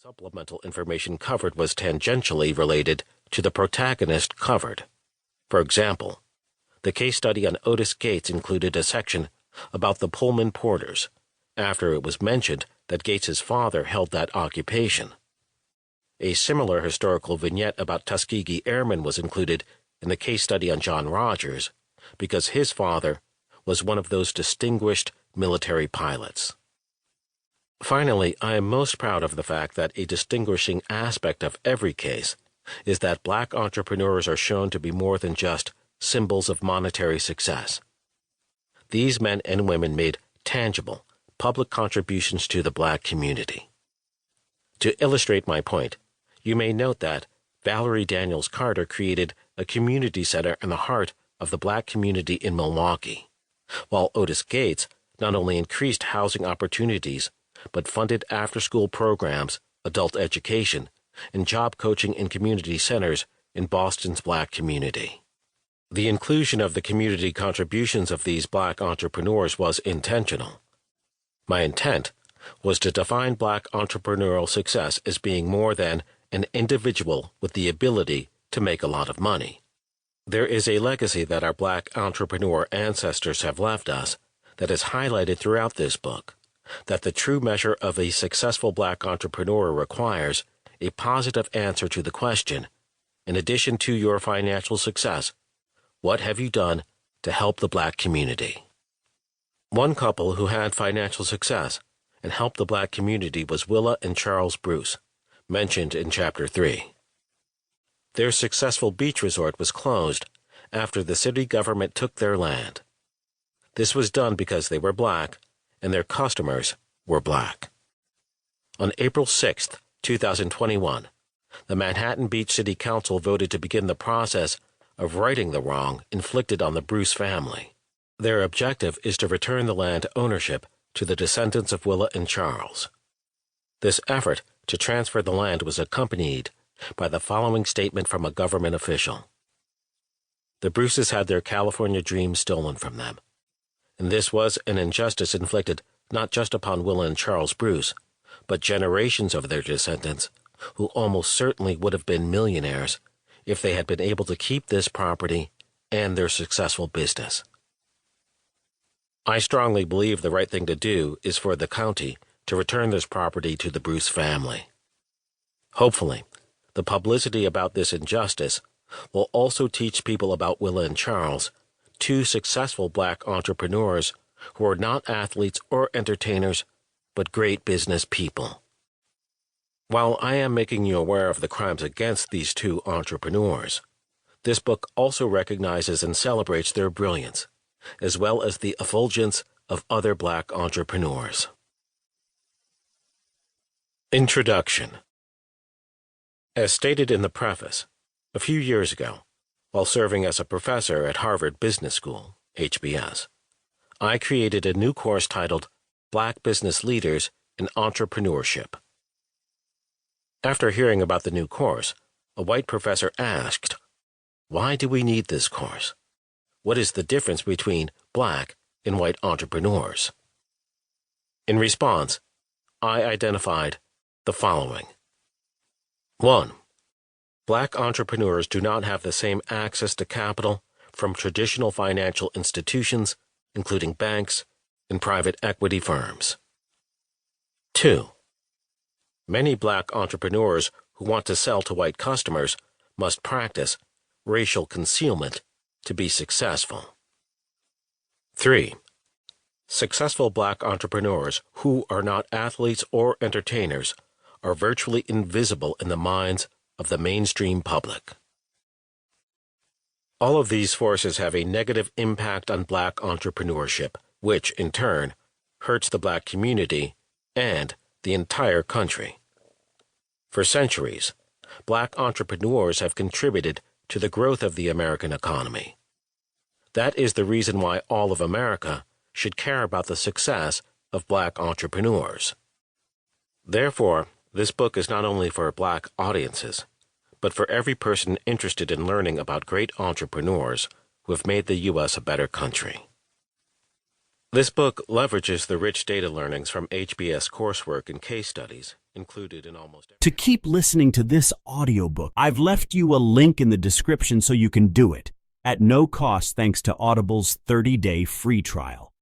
Supplemental information covered was tangentially related to the protagonist covered. For example, the case study on Otis Gates included a section about the Pullman porters, after it was mentioned that Gates's father held that occupation. A similar historical vignette about Tuskegee Airmen was included in the case study on John Rogers, because his father was one of those distinguished military pilots. Finally, I am most proud of the fact that a distinguishing aspect of every case is that black entrepreneurs are shown to be more than just symbols of monetary success. These men and women made tangible, public contributions to the black community. To illustrate my point, you may note that Valerie Daniels Carter created a community center in the heart of the black community in Milwaukee, while Otis Gates not only increased housing opportunities, but funded after-school programs, adult education, and job coaching in community centers in Boston's black community. The inclusion of the community contributions of these black entrepreneurs was intentional. My intent was to define black entrepreneurial success as being more than an individual with the ability to make a lot of money. There is a legacy that our black entrepreneur ancestors have left us that is highlighted throughout this book, that the true measure of a successful black entrepreneur requires a positive answer to the question, in addition to your financial success, what have you done to help the black community? One couple who had financial success and helped the black community was Willa and Charles Bruce, mentioned in Chapter 3. Their successful beach resort was closed after the city government took their land. This was done because they were black and their customers were black. On April 6, 2021, the Manhattan Beach City Council voted to begin the process of righting the wrong inflicted on the Bruce family. Their objective is to return the land ownership to the descendants of Willa and Charles. This effort to transfer the land was accompanied by the following statement from a government official. The Bruces had their California dreams stolen from them, and this was an injustice inflicted not just upon Willa and Charles Bruce, but generations of their descendants, who almost certainly would have been millionaires if they had been able to keep this property and their successful business. I strongly believe the right thing to do is for the county to return this property to the Bruce family. Hopefully, the publicity about this injustice will also teach people about Willa and Charles, two successful black entrepreneurs who are not athletes or entertainers, but great business people. While I am making you aware of the crimes against these two entrepreneurs, this book also recognizes and celebrates their brilliance, as well as the effulgence of other black entrepreneurs. Introduction. As stated in the preface, a few years ago, while serving as a professor at Harvard Business School, HBS, I created a new course titled Black Business Leaders in Entrepreneurship. After hearing about the new course, a white professor asked, "Why do we need this course? What is the difference between black and white entrepreneurs?" In response, I identified the following. 1. Black entrepreneurs do not have the same access to capital from traditional financial institutions, including banks and private equity firms. 2. Many black entrepreneurs who want to sell to white customers must practice racial concealment to be successful. 3. Successful black entrepreneurs who are not athletes or entertainers are virtually invisible in the minds of the mainstream public. All of these forces have a negative impact on black entrepreneurship, which, in turn, hurts the black community and the entire country. For centuries, black entrepreneurs have contributed to the growth of the American economy. That is the reason why all of America should care about the success of black entrepreneurs. Therefore, this book is not only for black audiences, but for every person interested in learning about great entrepreneurs who have made the U.S. a better country. This book leverages the rich data learnings from HBS coursework and case studies included in almost To keep listening to this audiobook, I've left you a link in the description so you can do it at no cost thanks to Audible's 30-day free trial.